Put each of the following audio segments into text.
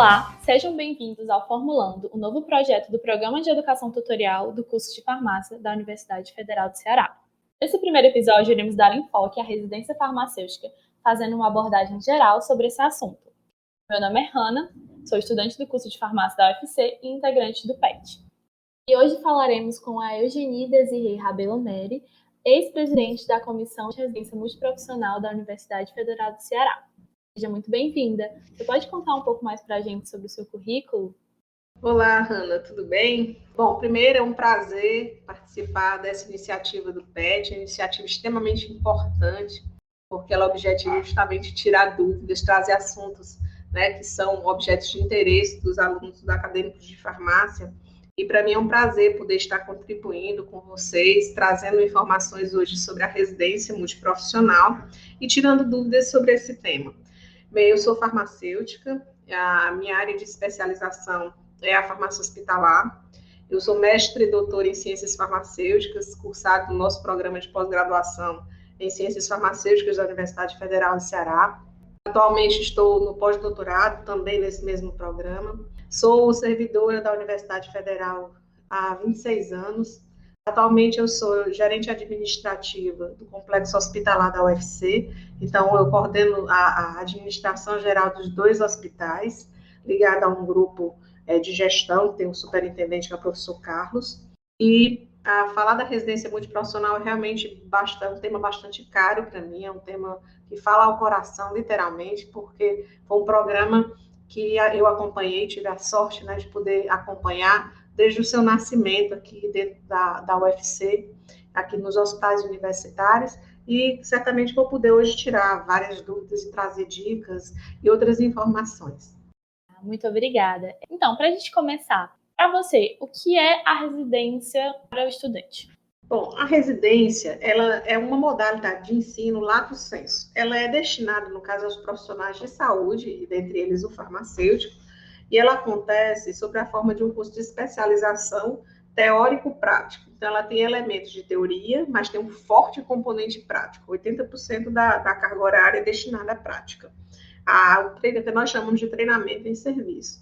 Olá, sejam bem-vindos ao Formulando, o novo projeto do Programa de Educação Tutorial do curso de Farmácia da Universidade Federal do Ceará. Nesse primeiro episódio, iremos dar enfoque à residência farmacêutica, fazendo uma abordagem geral sobre esse assunto. Meu nome é Hanna, sou estudante do curso de Farmácia da UFC e integrante do PET. E hoje falaremos com a Eugenie Desirê Rabelo Neri, ex-presidente da Comissão de Residência Multiprofissional da Universidade Federal do Ceará. Seja muito bem-vinda. Você pode contar um pouco mais para a gente sobre o seu currículo? Olá, Hanna, tudo bem? Bom, primeiro é um prazer participar dessa iniciativa do PET, uma iniciativa extremamente importante, porque ela objetiva justamente tirar dúvidas, trazer assuntos, que são objetos de interesse dos alunos, dos acadêmicos de farmácia. E para mim é um prazer poder estar contribuindo com vocês, trazendo informações hoje sobre a residência multiprofissional e tirando dúvidas sobre esse tema. Bem, eu sou farmacêutica, a minha área de especialização é a farmácia hospitalar. Eu sou mestre e doutora em ciências farmacêuticas, cursado no nosso programa de pós-graduação em ciências farmacêuticas da Universidade Federal do Ceará. Atualmente estou no pós-doutorado, também nesse mesmo programa. Sou servidora da Universidade Federal há 26 anos. Atualmente eu sou gerente administrativa do complexo hospitalar da UFC, então eu coordeno a administração geral dos 2 hospitais, ligada a um grupo de gestão, tem um superintendente que é o professor Carlos, e falar da residência multiprofissional é realmente um tema bastante caro para mim, é um tema que fala ao coração, literalmente, porque foi um programa que eu acompanhei, tive a sorte de poder acompanhar desde o seu nascimento aqui dentro da UFC, aqui nos hospitais universitários, e certamente vou poder hoje tirar várias dúvidas e trazer dicas e outras informações. Muito obrigada. Então, para a gente começar, para você, o que é a residência para o estudante? Bom, a residência, ela é uma modalidade de ensino lato sensu. Ela é destinada, no caso, aos profissionais de saúde, dentre eles o farmacêutico, e ela acontece sob a forma de um curso de especialização teórico-prático. Então, ela tem elementos de teoria, mas tem um forte componente prático. 80% da carga horária é destinada à prática. O treino que nós chamamos de treinamento em serviço.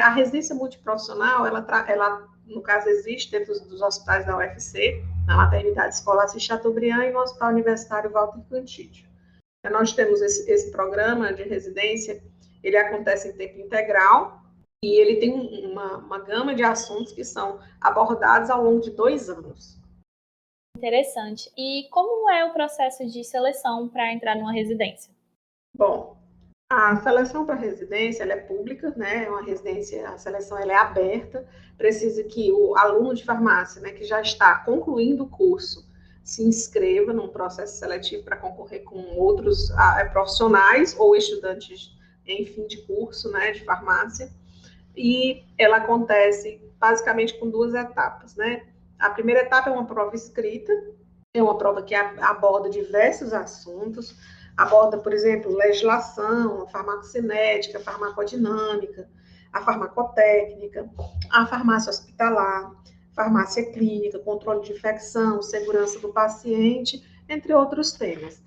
A residência multiprofissional, ela, no caso, existe dentro dos hospitais da UFC, na maternidade escolar Assis Chateaubriand e no Hospital Universitário Walter Cantídio. Nós temos esse programa de residência, ele acontece em tempo integral e ele tem uma gama de assuntos que são abordados ao longo de 2 anos. Interessante. E como é o processo de seleção para entrar numa residência? Bom, a seleção para residência ela é pública, né? Uma residência, a seleção ela é aberta. Precisa que o aluno de farmácia, que já está concluindo o curso, se inscreva num processo seletivo para concorrer com outros profissionais ou estudantes em fim de curso, de farmácia. E ela acontece basicamente com 2 etapas, A primeira etapa é uma prova escrita, é uma prova que aborda diversos assuntos, aborda, por exemplo, legislação, a farmacocinética, a farmacodinâmica, a farmacotécnica, a farmácia hospitalar, farmácia clínica, controle de infecção, segurança do paciente, entre outros temas,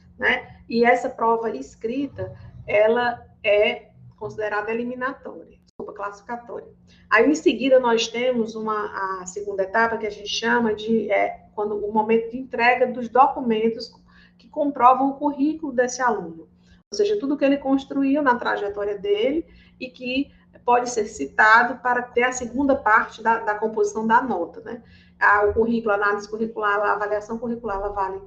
E essa prova escrita, ela é considerada eliminatória, classificatória. Aí, em seguida, nós temos a segunda etapa, que a gente chama de quando o momento de entrega dos documentos que comprovam o currículo desse aluno. Ou seja, tudo que ele construiu na trajetória dele e que pode ser citado para ter a segunda parte da composição da nota, O currículo, a análise curricular, a avaliação curricular, ela vale,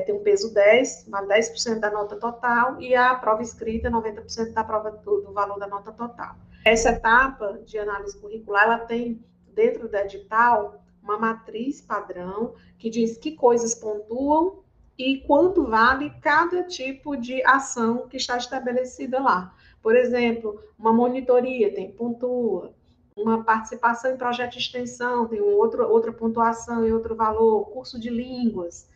tem um peso 10, vale 10% da nota total, e a prova escrita, 90% da prova do valor da nota total. Essa etapa de análise curricular, ela tem, dentro do edital, uma matriz padrão que diz que coisas pontuam e quanto vale cada tipo de ação que está estabelecida lá. Por exemplo, uma monitoria pontua, uma participação em projeto de extensão tem outra pontuação e outro valor, curso de línguas.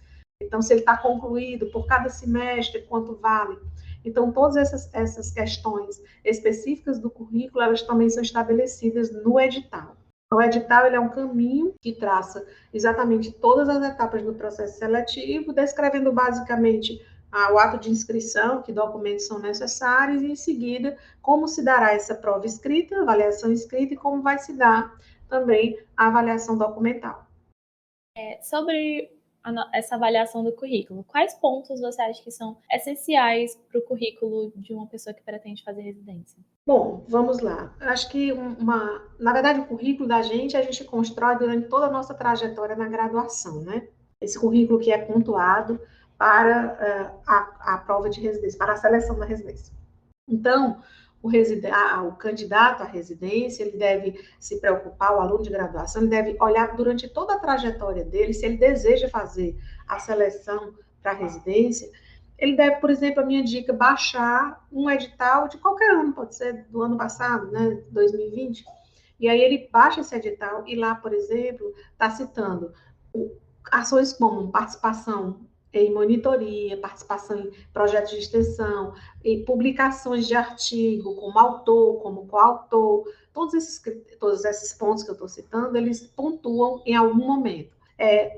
Então, se ele está concluído por cada semestre, quanto vale? Então, todas essas questões específicas do currículo, elas também são estabelecidas no edital. O edital ele é um caminho que traça exatamente todas as etapas do processo seletivo, descrevendo basicamente o ato de inscrição, que documentos são necessários, e em seguida, como se dará essa prova escrita, avaliação escrita, e como vai se dar também a avaliação documental. Sobre essa avaliação do currículo, quais pontos você acha que são essenciais para o currículo de uma pessoa que pretende fazer residência? Bom, vamos lá. Acho que, na verdade, o currículo da gente, a gente constrói durante toda a nossa trajetória na graduação, né? Esse currículo que é pontuado para a prova de residência, para a seleção da residência. Então, o candidato à residência, ele deve se preocupar, o aluno de graduação, ele deve olhar durante toda a trajetória dele, se ele deseja fazer a seleção para a residência, ele deve, por exemplo, a minha dica, baixar um edital de qualquer ano, pode ser do ano passado, né, 2020, e aí ele baixa esse edital e lá, por exemplo, está citando ações como participação em monitoria, participação em projetos de extensão, em publicações de artigo, como autor, como coautor, todos esses pontos que eu estou citando, eles pontuam em algum momento.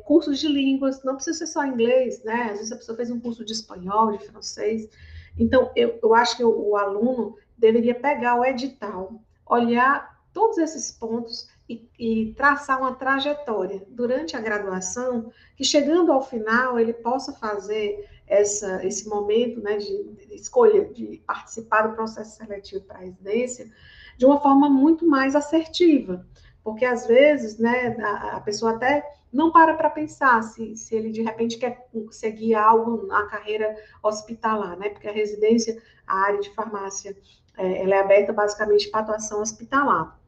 Cursos de línguas, não precisa ser só inglês, né? Às vezes a pessoa fez um curso de espanhol, de francês. Então, eu acho que o aluno deveria pegar o edital, olhar todos esses pontos e traçar uma trajetória durante a graduação, que chegando ao final ele possa fazer esse momento, né, de escolha, de participar do processo seletivo para a residência, de uma forma muito mais assertiva, porque às vezes, né, a pessoa até não para pensar se ele de repente quer seguir algo na carreira hospitalar, né, porque a residência, a área de farmácia, ela é aberta basicamente para atuação hospitalar.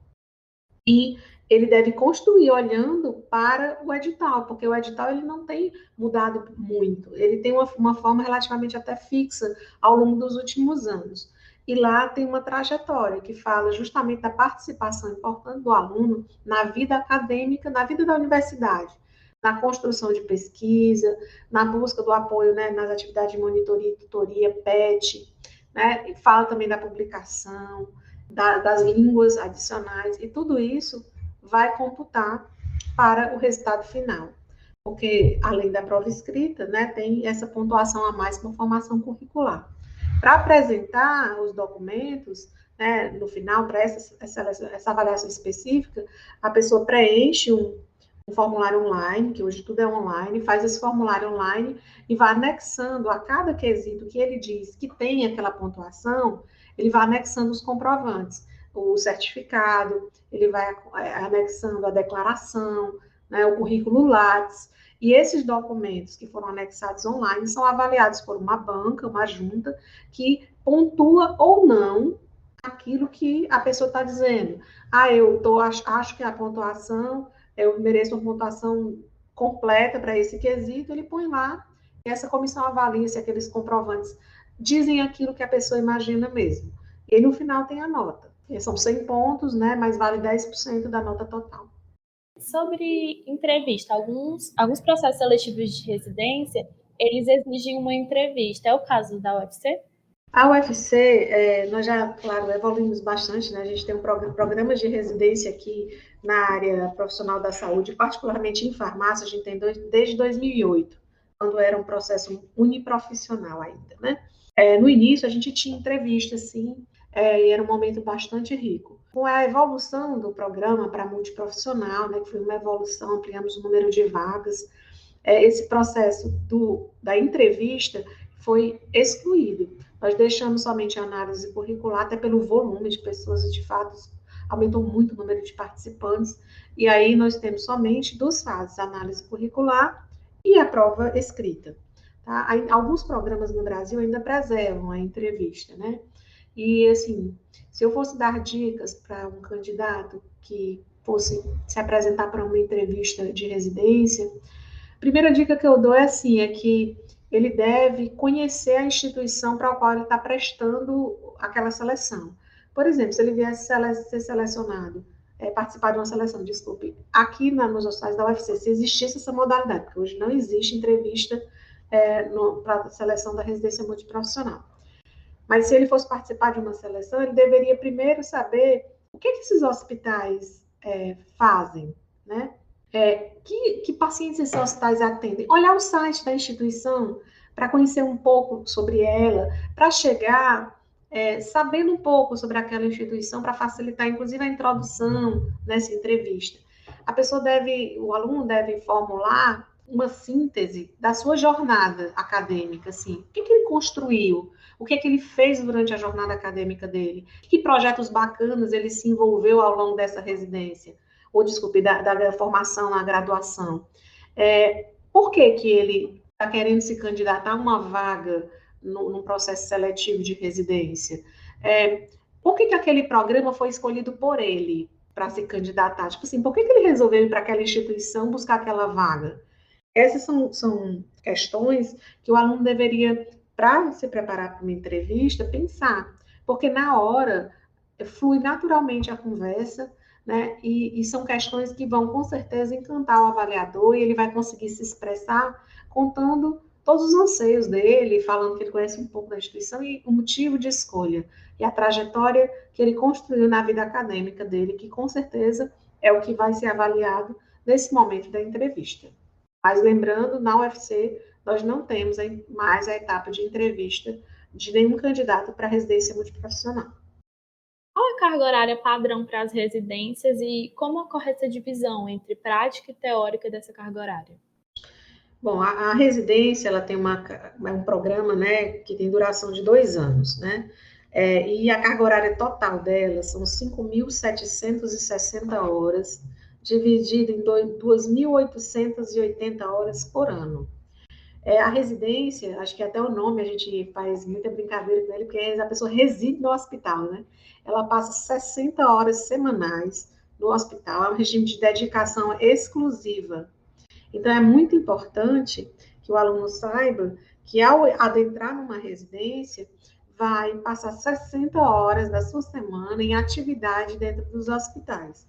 E ele deve construir olhando para o edital, porque o edital ele não tem mudado muito, ele tem uma forma relativamente até fixa ao longo dos últimos anos. E lá tem uma trajetória que fala justamente da participação importante do aluno na vida acadêmica, na vida da universidade, na construção de pesquisa, na busca do apoio, né, nas atividades de monitoria e tutoria, PET, né, e fala também da publicação, das línguas adicionais, e tudo isso vai computar para o resultado final. Porque, além da prova escrita, né, tem essa pontuação a mais com formação curricular. Para apresentar os documentos, né, no final, para essa avaliação específica, a pessoa preenche um formulário online, que hoje tudo é online, faz esse formulário online e vai anexando a cada quesito que ele diz que tem aquela pontuação, ele vai anexando os comprovantes, o certificado, ele vai anexando a declaração, né, o currículo Lattes, e esses documentos que foram anexados online são avaliados por uma banca, uma junta, que pontua ou não aquilo que a pessoa está dizendo. Acho que a pontuação, eu mereço uma pontuação completa para esse quesito, ele põe lá, e essa comissão avalia se aqueles comprovantes dizem aquilo que a pessoa imagina mesmo. E no final tem a nota. São 100 pontos, né, mas vale 10% da nota total. Sobre entrevista, alguns processos seletivos de residência, eles exigem uma entrevista. É o caso da UFC? A UFC, nós já, claro, evoluímos bastante, né? A gente tem programas de residência aqui na área profissional da saúde, particularmente em farmácia, a gente tem desde 2008, quando era um processo uniprofissional ainda, né? No início, a gente tinha entrevista, sim, e era um momento bastante rico. Com a evolução do programa para multiprofissional, né, que foi uma evolução, ampliamos o número de vagas, esse processo da entrevista foi excluído. Nós deixamos somente a análise curricular, até pelo volume de pessoas, de fato, aumentou muito o número de participantes, e aí nós temos somente duas fases, a análise curricular e a prova escrita. Tá? Alguns programas no Brasil ainda preservam a entrevista, né? E, assim, se eu fosse dar dicas para um candidato que fosse se apresentar para uma entrevista de residência, a primeira dica que eu dou é assim, é que ele deve conhecer a instituição para a qual ele está prestando aquela seleção. Por exemplo, se ele viesse ser selecionado, participar de uma seleção, desculpe, aqui nos hospitais da UFC, se existisse essa modalidade, porque hoje não existe entrevista para a seleção da residência multiprofissional. Mas se ele fosse participar de uma seleção, ele deveria primeiro saber o que esses hospitais fazem, né? Que pacientes esses hospitais atendem. Olhar o site da instituição, para conhecer um pouco sobre ela, para chegar sabendo um pouco sobre aquela instituição, para facilitar, inclusive, a introdução nessa entrevista. O aluno deve formular uma síntese da sua jornada acadêmica, assim, o que ele construiu, o que ele fez durante a jornada acadêmica dele, que projetos bacanas ele se envolveu ao longo dessa residência, ou, desculpe, da formação na graduação. Por que ele está querendo se candidatar a uma vaga no processo seletivo de residência? Por que aquele programa foi escolhido por ele para se candidatar? Tipo assim, por que ele resolveu ir para aquela instituição buscar aquela vaga? Essas são questões que o aluno deveria, para se preparar para uma entrevista, pensar, porque na hora flui naturalmente a conversa, né? E são questões que vão com certeza encantar o avaliador e ele vai conseguir se expressar contando todos os anseios dele, falando que ele conhece um pouco da instituição e o motivo de escolha e a trajetória que ele construiu na vida acadêmica dele, que com certeza é o que vai ser avaliado nesse momento da entrevista. Mas lembrando, na UFC, nós não temos mais a etapa de entrevista de nenhum candidato para a residência multiprofissional. Qual é a carga horária padrão para as residências e como ocorre essa divisão entre prática e teórica dessa carga horária? Bom, a residência ela tem um programa, né, que tem duração de 2 anos, né? E a carga horária total dela são 5.760 horas, dividida em 2.880 horas por ano. A residência, acho que até o nome a gente faz muita brincadeira com ele, porque a pessoa reside no hospital, né? Ela passa 60 horas semanais no hospital, é um regime de dedicação exclusiva. Então, é muito importante que o aluno saiba que, ao adentrar numa residência, vai passar 60 horas da sua semana em atividade dentro dos hospitais.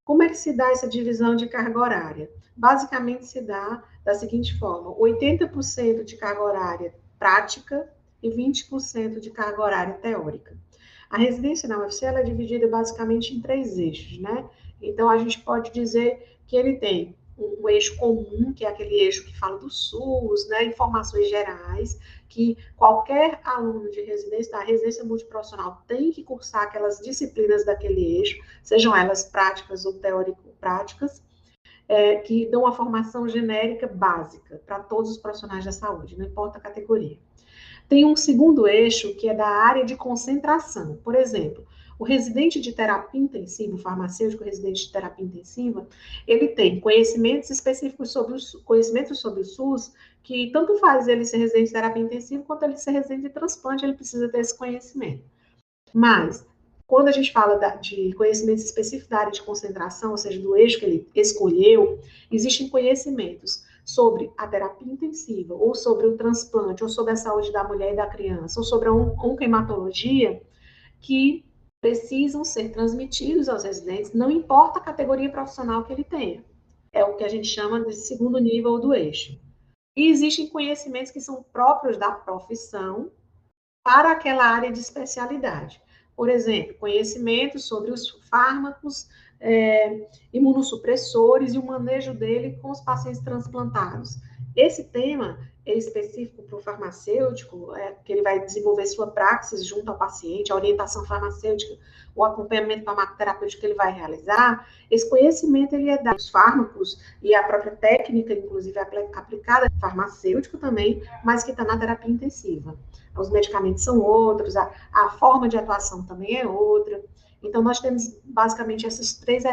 Como é que se dá essa divisão de carga horária? Basicamente, se dá da seguinte forma: 80% de carga horária prática e 20% de carga horária teórica. A residência na UFC ela é dividida basicamente em 3 eixos, né? Então, a gente pode dizer que ele tem um eixo comum, que é aquele eixo que fala do SUS, né, informações gerais, que qualquer aluno de residência, da residência multiprofissional, tem que cursar aquelas disciplinas daquele eixo, sejam elas práticas ou teórico-práticas, que dão uma formação genérica básica para todos os profissionais da saúde, não importa a categoria. Tem um segundo eixo, que é da área de concentração. Por exemplo, o residente de terapia intensiva, o farmacêutico residente de terapia intensiva, ele tem conhecimentos específicos sobre o SUS, que tanto faz ele ser residente de terapia intensiva, quanto ele ser residente de transplante, ele precisa ter esse conhecimento. Mas, quando a gente fala de conhecimentos específicos da área de concentração, ou seja, do eixo que ele escolheu, existem conhecimentos sobre a terapia intensiva, ou sobre o transplante, ou sobre a saúde da mulher e da criança, ou sobre a oncohematologia, que precisam ser transmitidos aos residentes, não importa a categoria profissional que ele tenha. É o que a gente chama de segundo nível do eixo. E existem conhecimentos que são próprios da profissão para aquela área de especialidade. Por exemplo, conhecimentos sobre os fármacos imunossupressores e o manejo dele com os pacientes transplantados. Esse tema é específico para o farmacêutico, que ele vai desenvolver sua praxis junto ao paciente, a orientação farmacêutica, o acompanhamento farmacoterapêutico que ele vai realizar. Esse conhecimento ele é dos fármacos e a própria técnica, inclusive aplicada farmacêutico também, mas que está na terapia intensiva. Os medicamentos são outros, a forma de atuação também é outra. Então, nós temos basicamente esses três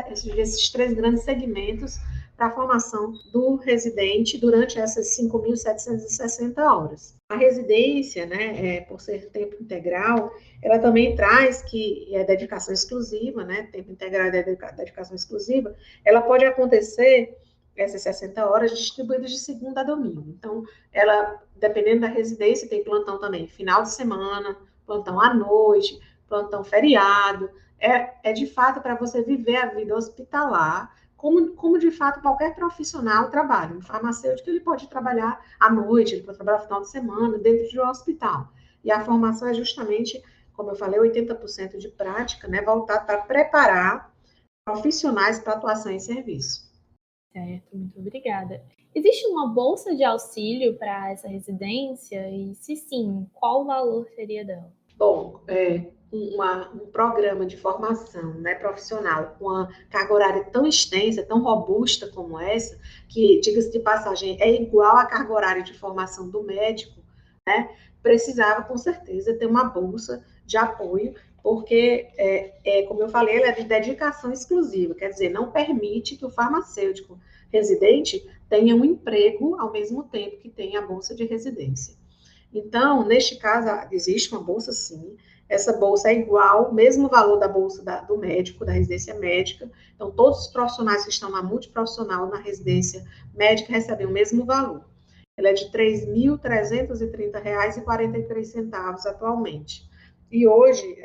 grandes segmentos para a formação do residente durante essas 5.760 horas. A residência, né, por ser tempo integral, ela também traz que é dedicação exclusiva, né, tempo integral é dedicação exclusiva, ela pode acontecer essas 60 horas distribuídas de segunda a domingo. Então, ela, dependendo da residência, tem plantão também final de semana, plantão à noite, plantão feriado. É de fato para você viver a vida hospitalar, como de fato qualquer profissional trabalha. Um farmacêutico ele pode trabalhar à noite, ele pode trabalhar no final de semana, dentro de um hospital. E a formação é justamente, como eu falei, 80% de prática, né, voltada para preparar profissionais para atuação em serviço. Certo, muito obrigada. Existe uma bolsa de auxílio para essa residência? E se sim, qual o valor seria dela? Bom, um programa de formação, né, profissional com uma carga horária tão extensa, tão robusta como essa, que, diga-se de passagem, é igual à carga horária de formação do médico, né, precisava, com certeza, ter uma bolsa de apoio, porque, como eu falei, ela é de dedicação exclusiva, quer dizer, não permite que o farmacêutico residente tenha um emprego ao mesmo tempo que tenha a bolsa de residência. Então, neste caso, existe uma bolsa sim. Essa bolsa é igual, mesmo valor da bolsa do médico, da residência médica. Então, todos os profissionais que estão na multiprofissional, na residência médica, recebem o mesmo valor. Ela é de R$ 3.330,43 atualmente. E hoje,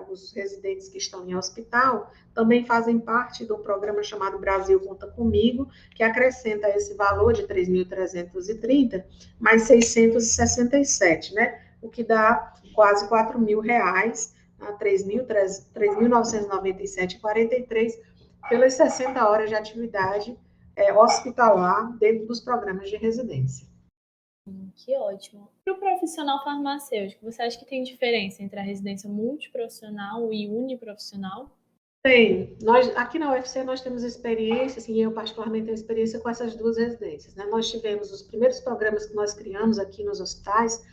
os residentes que estão em hospital também fazem parte do programa chamado Brasil Conta Comigo, que acrescenta esse valor de 3.330 mais 667, né? O que dá quase R$ 4.000, a 3.997,43 pelas 60 horas de atividade hospitalar dentro dos programas de residência. Que ótimo. Para o profissional farmacêutico, você acha que tem diferença entre a residência multiprofissional e uniprofissional? Tem. Aqui na UFC nós temos experiência, assim, eu particularmente tenho experiência com essas duas residências, né? Nós tivemos os primeiros programas que nós criamos aqui nos hospitais,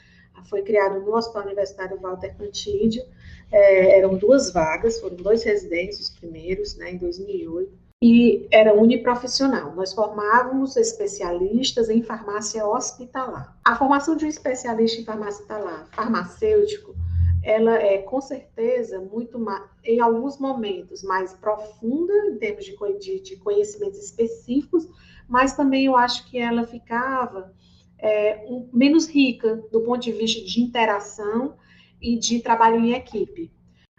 foi criado no Hospital Universitário Walter Cantídio, eram 2 vagas, foram 2 residentes, os primeiros, né, em 2008, e era uniprofissional. Nós formávamos especialistas em farmácia hospitalar. A formação de um especialista em farmácia hospitalar, farmacêutico, ela é, com certeza, muito mais, em alguns momentos, mais profunda, em termos de conhecimentos específicos, mas também eu acho que ela ficava menos rica do ponto de vista de interação e de trabalho em equipe.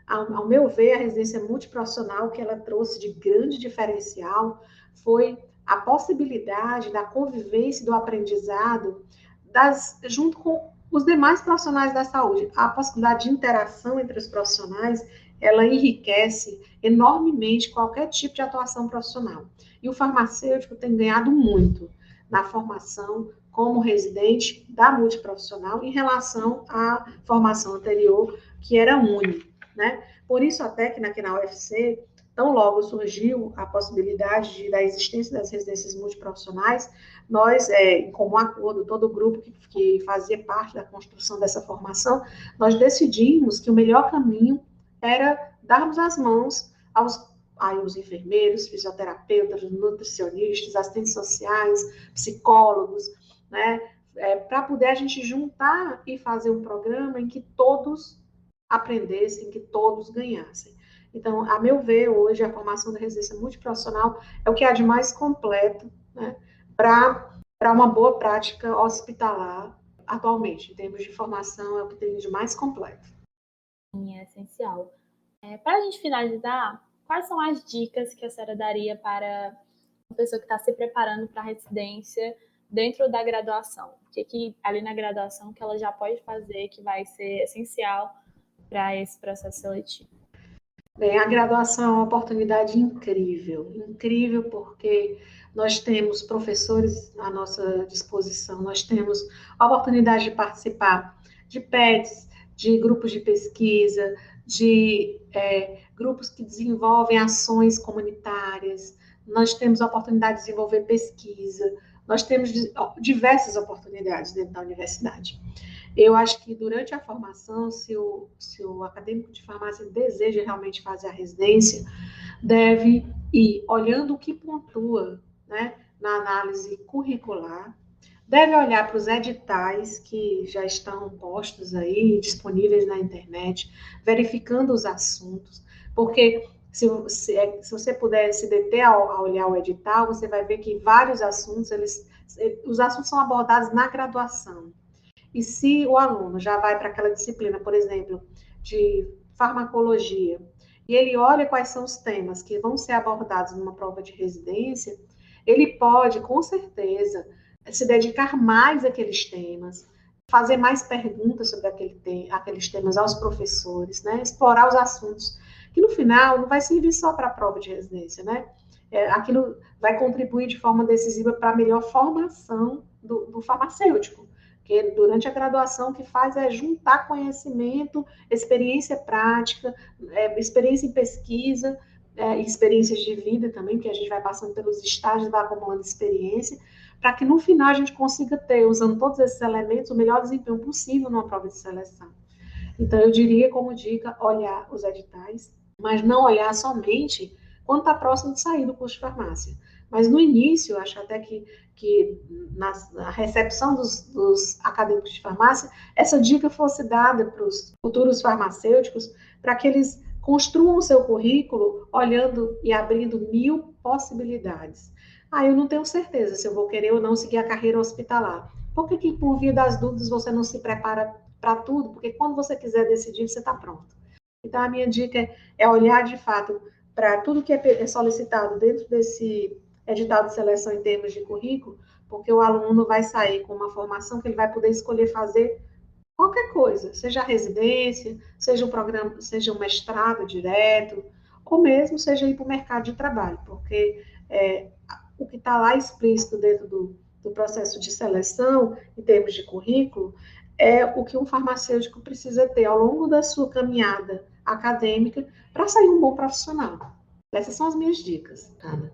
Ao meu ver, a residência multiprofissional que ela trouxe de grande diferencial foi a possibilidade da convivência e do aprendizado junto com os demais profissionais da saúde. A possibilidade de interação entre os profissionais, ela enriquece enormemente qualquer tipo de atuação profissional. E o farmacêutico tem ganhado muito na formação como residente da multiprofissional em relação à formação anterior, que era única, né? Por isso, até que aqui na UFC, tão logo surgiu a possibilidade da existência das residências multiprofissionais, nós, em comum acordo, todo o grupo que fazia parte da construção dessa formação, nós decidimos que o melhor caminho era darmos as mãos aos enfermeiros, fisioterapeutas, nutricionistas, assistentes sociais, psicólogos, né, para poder a gente juntar e fazer um programa em que todos aprendessem, que todos ganhassem. Então, a meu ver, hoje, a formação da residência multiprofissional é o que há de mais completo, né, para uma boa prática hospitalar atualmente. Em termos de formação, é o que tem de mais completo. Sim, é essencial. Para a gente finalizar, quais são as dicas que a senhora daria para uma pessoa que está se preparando para a residência dentro da graduação? O que ali na graduação que ela já pode fazer que vai ser essencial para esse processo seletivo? Bem, a graduação é uma oportunidade incrível, incrível porque nós temos professores à nossa disposição, nós temos a oportunidade de participar de PETs, de grupos de pesquisa, de grupos que desenvolvem ações comunitárias, nós temos a oportunidade de desenvolver pesquisa, nós temos diversas oportunidades dentro da universidade. Eu acho que durante a formação, se o acadêmico de farmácia deseja realmente fazer a residência, deve ir olhando o que pontua, né, na análise curricular, deve olhar para os editais que já estão postos aí, disponíveis na internet, verificando os assuntos, porque se você puder se deter a olhar o edital, você vai ver que vários assuntos, os assuntos são abordados na graduação. E se o aluno já vai para aquela disciplina, por exemplo, de farmacologia, e ele olha quais são os temas que vão ser abordados numa prova de residência, ele pode, com certeza, se dedicar mais àqueles temas, fazer mais perguntas sobre aqueles temas aos professores, né? Explorar os assuntos, que no final não vai servir só para a prova de residência, né? aquilo vai contribuir de forma decisiva para a melhor formação do farmacêutico. Porque durante a graduação o que faz é juntar conhecimento, experiência prática, experiência em pesquisa, experiências de vida também, porque a gente vai passando pelos estágios, vai acumulando experiência, para que no final a gente consiga ter, usando todos esses elementos, o melhor desempenho possível numa prova de seleção. Então, eu diria como dica, olhar os editais, mas não olhar somente quando está próximo de sair do curso de farmácia. Mas no início, eu acho até que na recepção dos acadêmicos de farmácia, essa dica fosse dada para os futuros farmacêuticos, para que eles construam o seu currículo olhando e abrindo 1000 possibilidades. Eu não tenho certeza se eu vou querer ou não seguir a carreira hospitalar. Por que por via das dúvidas, você não se prepara para tudo? Porque quando você quiser decidir, você está pronto. Então, a minha dica é olhar, de fato, para tudo que é solicitado dentro desse edital de seleção em termos de currículo, porque o aluno vai sair com uma formação que ele vai poder escolher fazer qualquer coisa, seja a residência, seja um programa, seja um mestrado direto, ou mesmo seja ir para o mercado de trabalho, porque o que está lá explícito dentro do processo de seleção, em termos de currículo, é o que um farmacêutico precisa ter ao longo da sua caminhada acadêmica para sair um bom profissional. Essas são as minhas dicas, Ana.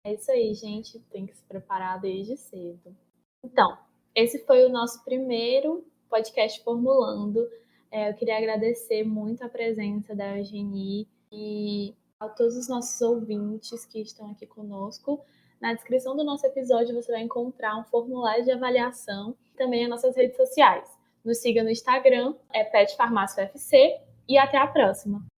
É isso aí, gente. Tem que se preparar desde cedo. Então, esse foi o nosso primeiro podcast Formulando. Eu queria agradecer muito a presença da Eugenie e a todos os nossos ouvintes que estão aqui conosco. Na descrição do nosso episódio você vai encontrar um formulário de avaliação e também as nossas redes sociais. Nos siga no Instagram, Pet Farmácia UFC, e até a próxima!